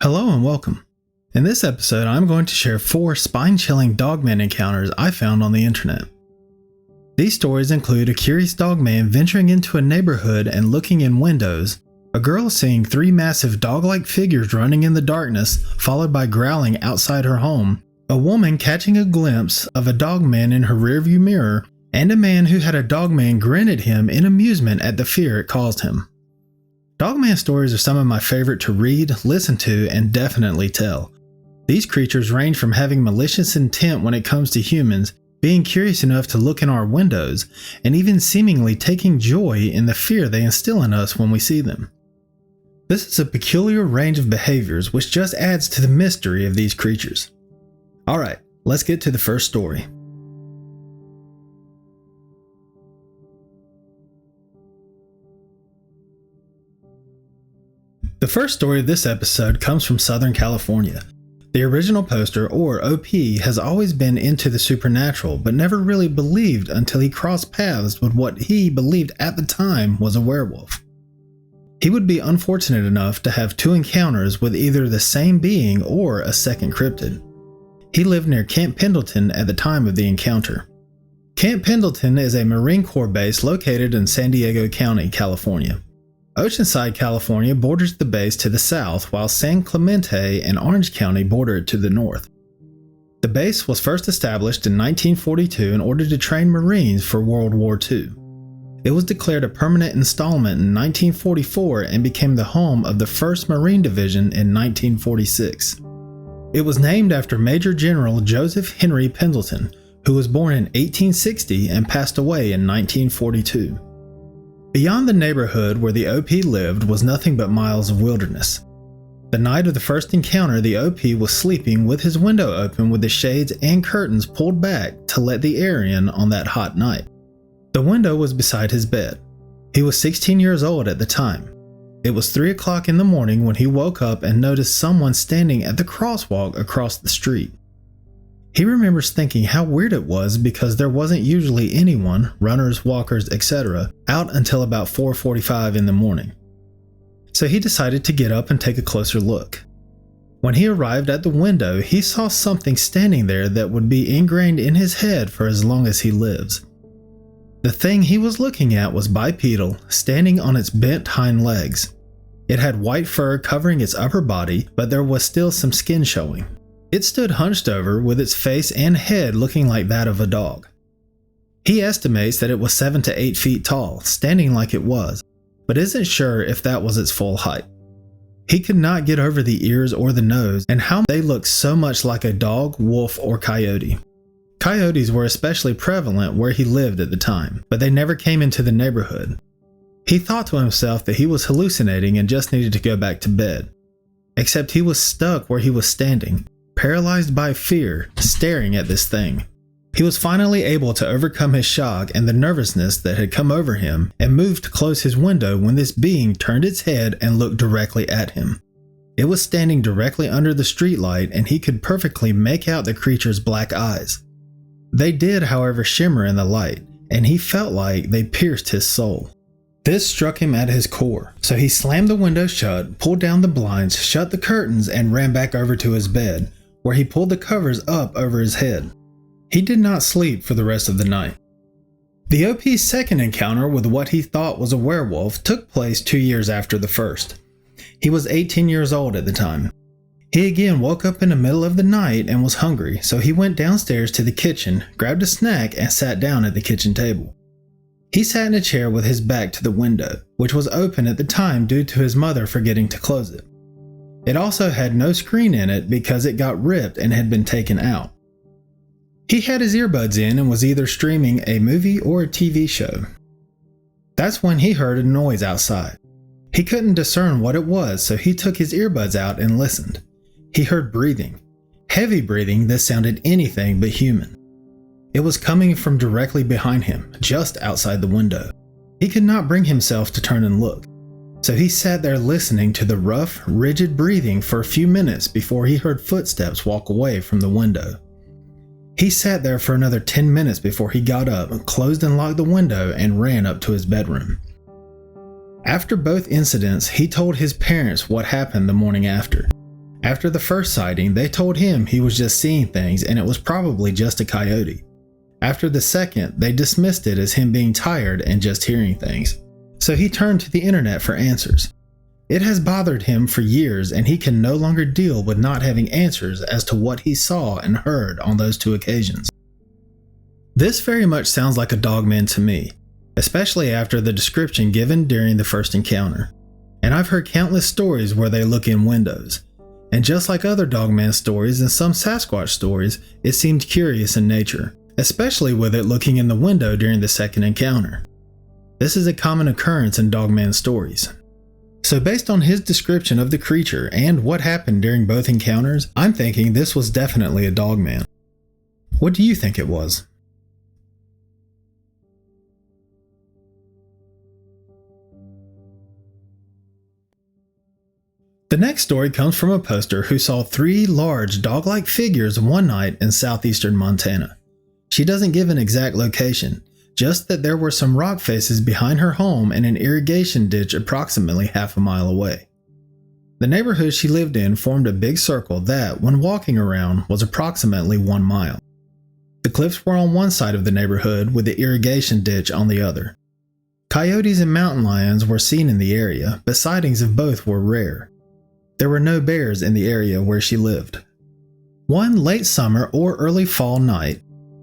Hello and welcome. In this episode, I'm going to share 4 spine-chilling Dogman encounters I found on the internet. These stories include a curious dogman venturing into a neighborhood and looking in windows, a girl seeing 3 massive dog-like figures running in the darkness followed by growling outside her home, a woman catching a glimpse of a dogman in her rearview mirror, and a man who had a dogman grin at him in amusement at the fear it caused him. Dogman stories are some of my favorite to read, listen to, and definitely tell. These creatures range from having malicious intent when it comes to humans, being curious enough to look in our windows, and even seemingly taking joy in the fear they instill in us when we see them. This is a peculiar range of behaviors which just adds to the mystery of these creatures. Alright, let's get to the first story. The first story of this episode comes from Southern California. The original poster, or OP, has always been into the supernatural, but never really believed until he crossed paths with what he believed at the time was a werewolf. He would be unfortunate enough to have 2 encounters with either the same being or a second cryptid. He lived near Camp Pendleton at the time of the encounter. Camp Pendleton is a Marine Corps base located in San Diego County, California. Oceanside, California borders the base to the south, while San Clemente and Orange County border it to the north. The base was first established in 1942 in order to train Marines for World War II. It was declared a permanent installment in 1944 and became the home of the 1st Marine Division in 1946. It was named after Major General Joseph Henry Pendleton, who was born in 1860 and passed away in 1942. Beyond the neighborhood where the OP lived was nothing but miles of wilderness. The night of the first encounter, the OP was sleeping with his window open with the shades and curtains pulled back to let the air in on that hot night. The window was beside his bed. He was 16 years old at the time. It was 3 o'clock in the morning when he woke up and noticed someone standing at the crosswalk across the street. He remembers thinking how weird it was because there wasn't usually anyone, runners, walkers, etc., out until about 4:45 in the morning. So he decided to get up and take a closer look. When he arrived at the window, he saw something standing there that would be ingrained in his head for as long as he lives. The thing he was looking at was bipedal, standing on its bent hind legs. It had white fur covering its upper body, but there was still some skin showing. It stood hunched over, with its face and head looking like that of a dog. He estimates that it was 7 to 8 feet tall, standing like it was, but isn't sure if that was its full height. He could not get over the ears or the nose and how they looked so much like a dog, wolf, or coyote. Coyotes were especially prevalent where he lived at the time, but they never came into the neighborhood. He thought to himself that he was hallucinating and just needed to go back to bed. Except he was stuck where he was standing, paralyzed by fear, staring at this thing. He was finally able to overcome his shock and the nervousness that had come over him and moved to close his window when this being turned its head and looked directly at him. It was standing directly under the streetlight and he could perfectly make out the creature's black eyes. They did, however, shimmer in the light, and he felt like they pierced his soul. This struck him at his core, so he slammed the window shut, pulled down the blinds, shut the curtains, and ran back over to his bed, where he pulled the covers up over his head. He did not sleep for the rest of the night. The OP's second encounter with what he thought was a werewolf took place 2 years after the first. He was 18 years old at the time. He again woke up in the middle of the night and was hungry, so he went downstairs to the kitchen, grabbed a snack, and sat down at the kitchen table. He sat in a chair with his back to the window, which was open at the time due to his mother forgetting to close it. It also had no screen in it because it got ripped and had been taken out. He had his earbuds in and was either streaming a movie or a TV show. That's when he heard a noise outside. He couldn't discern what it was, so he took his earbuds out and listened. He heard breathing. Heavy breathing that sounded anything but human. It was coming from directly behind him, just outside the window. He could not bring himself to turn and look. So he sat there listening to the rough, rigid breathing for a few minutes before he heard footsteps walk away from the window. He sat there for another 10 minutes before he got up, closed and locked the window, and ran up to his bedroom. After both incidents, he told his parents what happened the morning after. After the first sighting, they told him he was just seeing things and it was probably just a coyote. After the second, they dismissed it as him being tired and just hearing things. So he turned to the internet for answers. It has bothered him for years and he can no longer deal with not having answers as to what he saw and heard on those 2 occasions. This very much sounds like a Dogman to me, especially after the description given during the first encounter. And I've heard countless stories where they look in windows. And just like other Dogman stories and some Sasquatch stories, it seemed curious in nature, especially with it looking in the window during the second encounter. This is a common occurrence in Dogman stories. So based on his description of the creature and what happened during both encounters, I'm thinking this was definitely a Dogman. What do you think it was? The next story comes from a poster who saw 3 large dog-like figures one night in southeastern Montana. She doesn't give an exact location, just that there were some rock faces behind her home and an irrigation ditch approximately half a mile away. The neighborhood she lived in formed a big circle that, when walking around, was approximately 1 mile. The cliffs were on one side of the neighborhood with the irrigation ditch on the other. Coyotes and mountain lions were seen in the area, but sightings of both were rare. There were no bears in the area where she lived. One late summer or early fall night,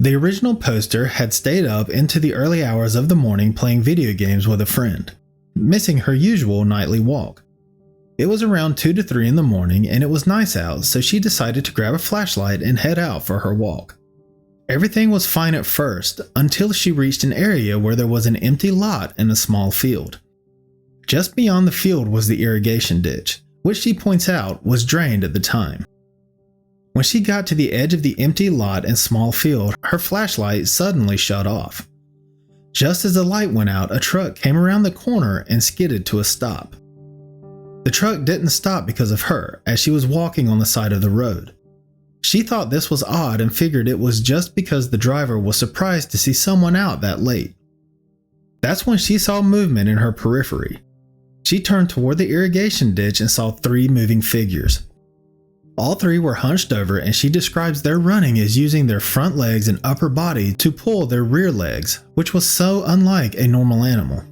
the original poster had stayed up into the early hours of the morning playing video games with a friend, missing her usual nightly walk. It was around 2 to 3 in the morning and it was nice out, so she decided to grab a flashlight and head out for her walk. Everything was fine at first until she reached an area where there was an empty lot and a small field. Just beyond the field was the irrigation ditch, which she points out was drained at the time. When she got to the edge of the empty lot and small field, her flashlight suddenly shut off. Just as the light went out, a truck came around the corner and skidded to a stop. The truck didn't stop because of her, as she was walking on the side of the road. She thought this was odd and figured it was just because the driver was surprised to see someone out that late. That's when she saw movement in her periphery. She turned toward the irrigation ditch and saw 3 moving figures. All 3 were hunched over and she describes their running as using their front legs and upper body to pull their rear legs, which was so unlike a normal animal.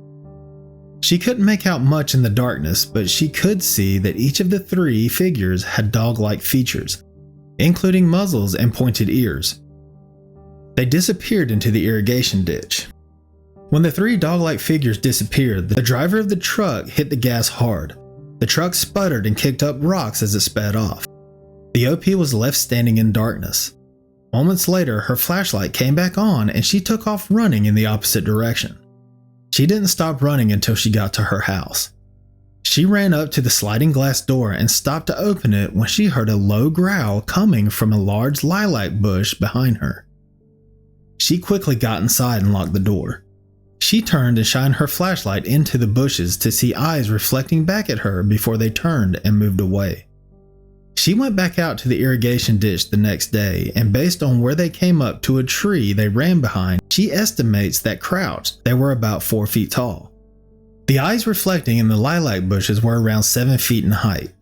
She couldn't make out much in the darkness, but she could see that each of the 3 figures had dog-like features, including muzzles and pointed ears. They disappeared into the irrigation ditch. When the 3 dog-like figures disappeared, the driver of the truck hit the gas hard. The truck sputtered and kicked up rocks as it sped off. The OP was left standing in darkness. Moments later, her flashlight came back on and she took off running in the opposite direction. She didn't stop running until she got to her house. She ran up to the sliding glass door and stopped to open it when she heard a low growl coming from a large lilac bush behind her. She quickly got inside and locked the door. She turned and shined her flashlight into the bushes to see eyes reflecting back at her before they turned and moved away. She went back out to the irrigation ditch the next day, and based on where they came up to a tree they ran behind, she estimates that crouched, they were about 4 feet tall. The eyes reflecting in the lilac bushes were around 7 feet in height.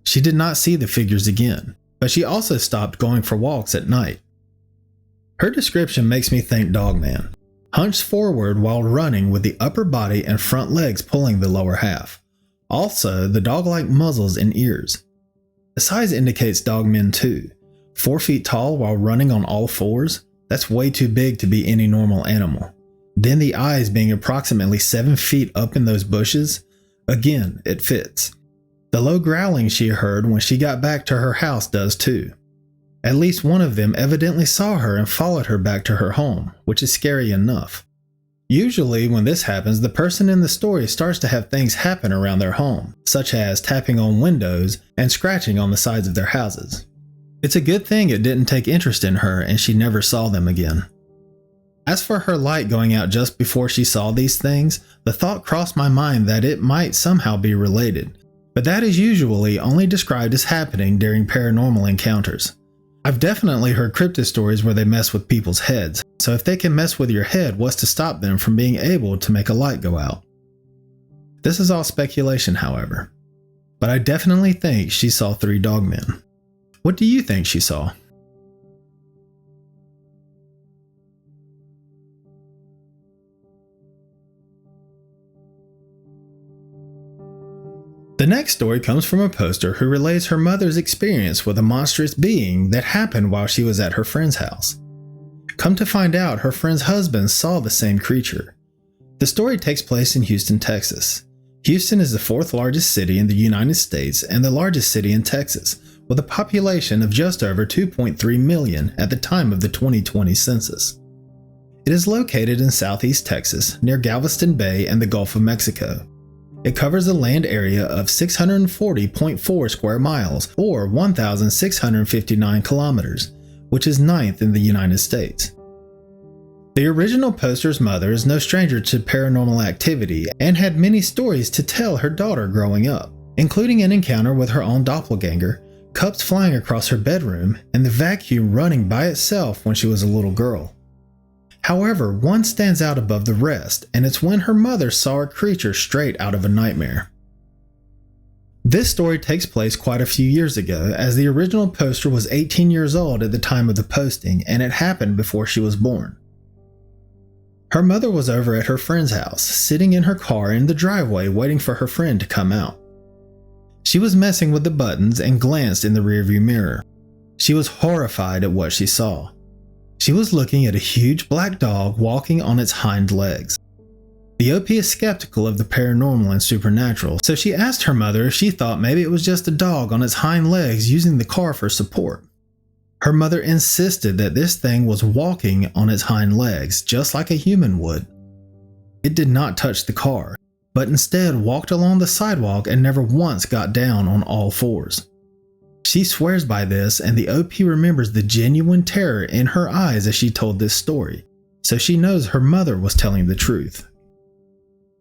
She did not see the figures again, but she also stopped going for walks at night. Her description makes me think Dogman, hunched forward while running with the upper body and front legs pulling the lower half. Also, the dog-like muzzles and ears. The size indicates Dogman too. 4 feet tall while running on all fours? That's way too big to be any normal animal. Then the eyes being approximately 7 feet up in those bushes? Again, it fits. The low growling she heard when she got back to her house does too. At least one of them evidently saw her and followed her back to her home, which is scary enough. Usually when this happens, the person in the story starts to have things happen around their home, such as tapping on windows and scratching on the sides of their houses. It's a good thing it didn't take interest in her and she never saw them again. As for her light going out just before she saw these things, the thought crossed my mind that it might somehow be related, but that is usually only described as happening during paranormal encounters. I've definitely heard cryptid stories where they mess with people's heads, so if they can mess with your head, what's to stop them from being able to make a light go out? This is all speculation, however. but I definitely think she saw 3 dogmen. What do you think she saw? The next story comes from a poster who relays her mother's experience with a monstrous being that happened while she was at her friend's house. Come to find out, her friend's husband saw the same creature. The story takes place in Houston, Texas. Houston is the 4th largest city in the United States and the largest city in Texas, with a population of just over 2.3 million at the time of the 2020 census. It is located in southeast Texas, near Galveston Bay and the Gulf of Mexico. It covers a land area of 640.4 square miles, or 1,659 kilometers, which is 9th in the United States. The original poster's mother is no stranger to paranormal activity and had many stories to tell her daughter growing up, including an encounter with her own doppelganger, cups flying across her bedroom, and the vacuum running by itself when she was a little girl. However, one stands out above the rest, and it's when her mother saw a creature straight out of a nightmare. This story takes place quite a few years ago, as the original poster was 18 years old at the time of the posting, and it happened before she was born. Her mother was over at her friend's house, sitting in her car in the driveway waiting for her friend to come out. She was messing with the buttons and glanced in the rearview mirror. She was horrified at what she saw. She was looking at a huge black dog walking on its hind legs. The OP is skeptical of the paranormal and supernatural, so she asked her mother if she thought maybe it was just a dog on its hind legs using the car for support. Her mother insisted that this thing was walking on its hind legs, just like a human would. It did not touch the car, but instead walked along the sidewalk and never once got down on all fours. She swears by this, and the OP remembers the genuine terror in her eyes as she told this story, so she knows her mother was telling the truth.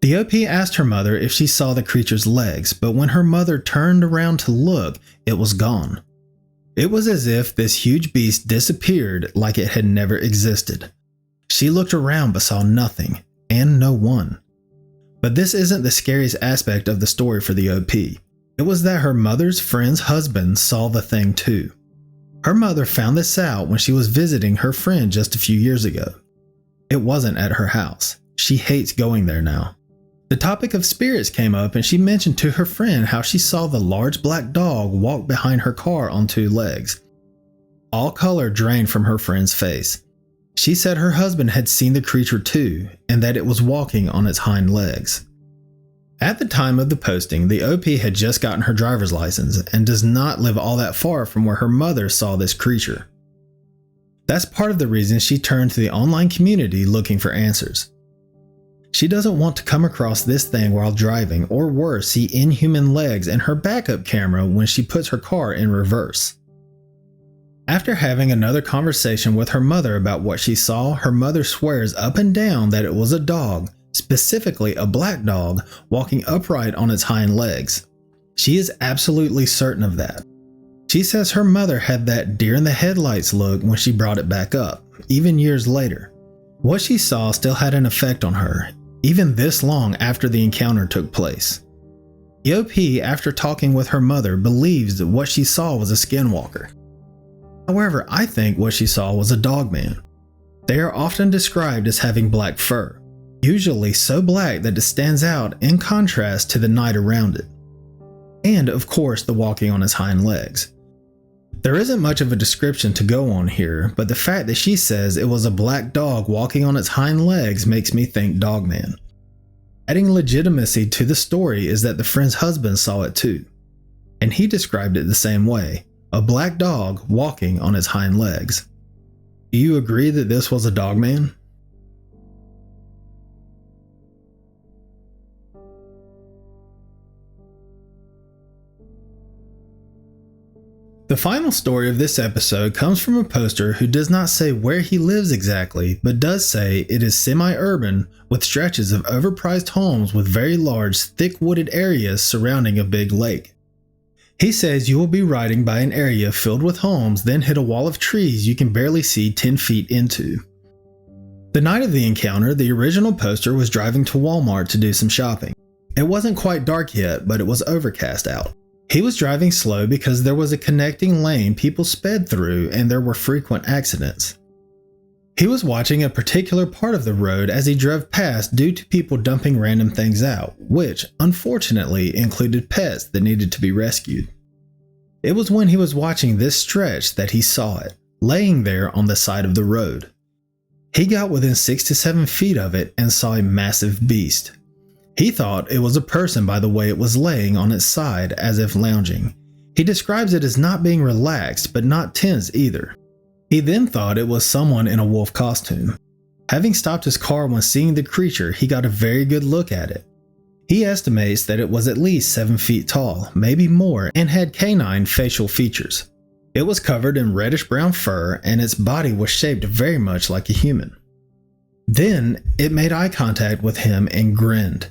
The OP asked her mother if she saw the creature's legs, but when her mother turned around to look, it was gone. It was as if this huge beast disappeared like it had never existed. She looked around but saw nothing, and no one. But this isn't the scariest aspect of the story for the OP. It was that her mother's friend's husband saw the thing too. Her mother found this out when she was visiting her friend just a few years ago. It wasn't at her house. She hates going there now. The topic of spirits came up, and she mentioned to her friend how she saw the large black dog walk behind her car on 2 legs. All color drained from her friend's face. She said her husband had seen the creature too, and that it was walking on its hind legs. At the time of the posting, the OP had just gotten her driver's license and does not live all that far from where her mother saw this creature. That's part of the reason she turned to the online community looking for answers. She doesn't want to come across this thing while driving, or worse, see inhuman legs and her backup camera when she puts her car in reverse. After having another conversation with her mother about what she saw, her mother swears up and down that it was a dog, specifically a black dog, walking upright on its hind legs. She is absolutely certain of that. She says her mother had that deer in the headlights look when she brought it back up, even years later. What she saw still had an effect on her, even this long after the encounter took place. The OP, after talking with her mother, believes that what she saw was a skinwalker. However, I think what she saw was a dogman. They are often described as having black fur, usually so black that it stands out in contrast to the night around it. And of course, the walking on its hind legs. There isn't much of a description to go on here, but the fact that she says it was a black dog walking on its hind legs makes me think Dogman. Adding legitimacy to the story is that the friend's husband saw it too, and he described it the same way, a black dog walking on its hind legs. Do you agree that this was a Dogman? The final story of this episode comes from a poster who does not say where he lives exactly, but does say it is semi-urban with stretches of overpriced homes with very large, thick wooded areas surrounding a big lake. He says you will be riding by an area filled with homes, then hit a wall of trees you can barely see 10 feet into. The night of the encounter, the original poster was driving to Walmart to do some shopping. It wasn't quite dark yet, but it was overcast out. He was driving slow because there was a connecting lane people sped through and there were frequent accidents. He was watching a particular part of the road as he drove past due to people dumping random things out, which unfortunately included pets that needed to be rescued. It was when he was watching this stretch that he saw it, laying there on the side of the road. He got within 6 to 7 feet of it and saw a massive beast. He thought it was a person by the way it was laying on its side as if lounging. He describes it as not being relaxed but not tense either. He then thought it was someone in a wolf costume. Having stopped his car when seeing the creature, he got a very good look at it. He estimates that it was at least 7 feet tall, maybe more, and had canine facial features. It was covered in reddish-brown fur and its body was shaped very much like a human. Then it made eye contact with him and grinned.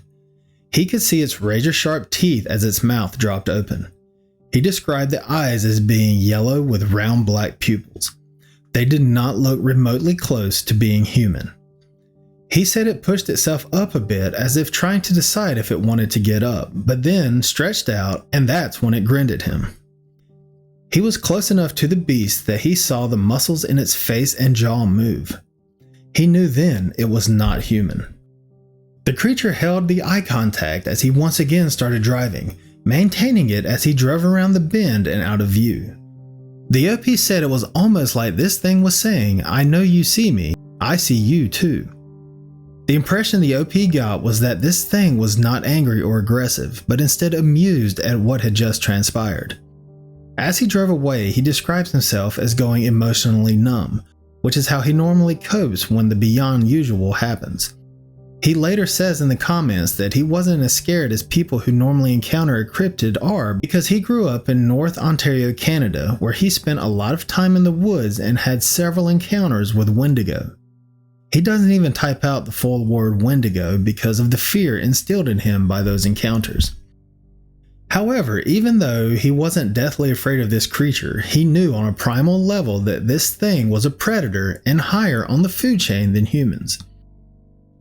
He could see its razor-sharp teeth as its mouth dropped open. He described the eyes as being yellow with round black pupils. They did not look remotely close to being human. He said it pushed itself up a bit as if trying to decide if it wanted to get up, but then stretched out, and that's when it grinned at him. He was close enough to the beast that he saw the muscles in its face and jaw move. He knew then it was not human. The creature held the eye contact as he once again started driving, maintaining it as he drove around the bend and out of view. The OP said it was almost like this thing was saying, "I know you see me, I see you too." The impression the OP got was that this thing was not angry or aggressive, but instead amused at what had just transpired. As he drove away, he describes himself as going emotionally numb, which is how he normally copes when the beyond usual happens. He later says in the comments that he wasn't as scared as people who normally encounter a cryptid are because he grew up in North Ontario, Canada, where he spent a lot of time in the woods and had several encounters with Wendigo. He doesn't even type out the full word Wendigo because of the fear instilled in him by those encounters. However, even though he wasn't deathly afraid of this creature, he knew on a primal level that this thing was a predator and higher on the food chain than humans.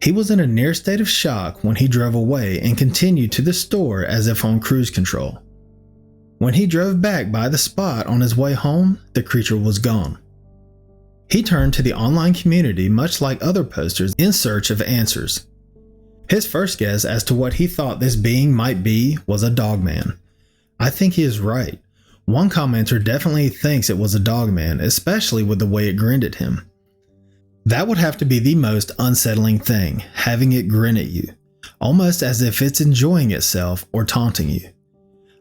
He was in a near state of shock when he drove away and continued to the store as if on cruise control. When he drove back by the spot on his way home, the creature was gone. He turned to the online community much like other posters in search of answers. His first guess as to what he thought this being might be was a Dogman. I think he is right. One commenter definitely thinks it was a Dogman, especially with the way it grinned at him. That would have to be the most unsettling thing, having it grin at you, almost as if it's enjoying itself or taunting you.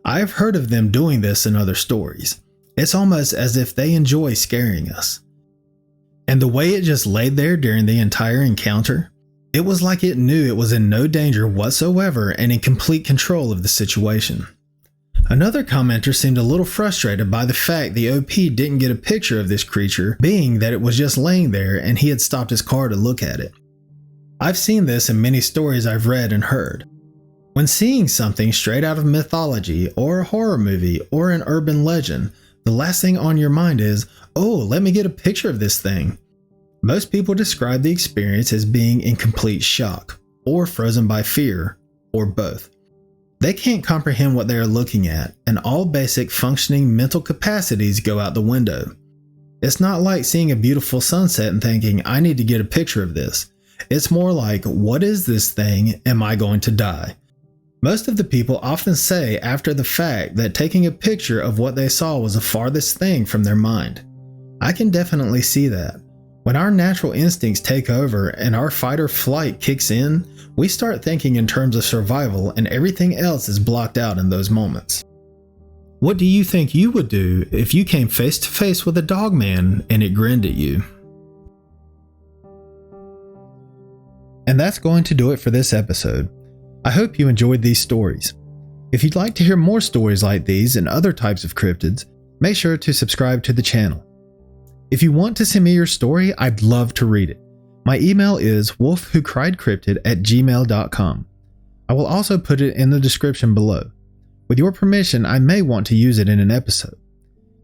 I have heard of them doing this in other stories. It's almost as if they enjoy scaring us. And the way it just laid there during the entire encounter, it was like it knew it was in no danger whatsoever and in complete control of the situation. Another commenter seemed a little frustrated by the fact the OP didn't get a picture of this creature, being that it was just laying there and he had stopped his car to look at it. I've seen this in many stories I've read and heard. When seeing something straight out of mythology or a horror movie or an urban legend, the last thing on your mind is, "Oh, let me get a picture of this thing." Most people describe the experience as being in complete shock, or frozen by fear, or both. They can't comprehend what they are looking at, and all basic functioning mental capacities go out the window. It's not like seeing a beautiful sunset and thinking, "I need to get a picture of this." It's more like, "What is this thing? Am I going to die?" Most of the people often say after the fact that taking a picture of what they saw was the farthest thing from their mind. I can definitely see that. When our natural instincts take over and our fight or flight kicks in, we start thinking in terms of survival and everything else is blocked out in those moments. What do you think you would do if you came face to face with a Dogman and it grinned at you? And that's going to do it for this episode. I hope you enjoyed these stories. If you'd like to hear more stories like these and other types of cryptids, make sure to subscribe to the channel. If you want to send me your story, I'd love to read it. My email is wolfwhocriedcryptid@gmail.com. I will also put it in the description below. With your permission, I may want to use it in an episode.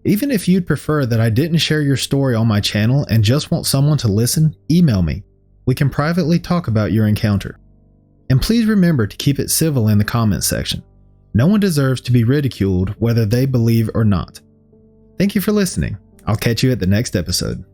Even if you'd prefer that I didn't share your story on my channel and just want someone to listen, email me. We can privately talk about your encounter. And please remember to keep it civil in the comments section. No one deserves to be ridiculed whether they believe or not. Thank you for listening. I'll catch you at the next episode.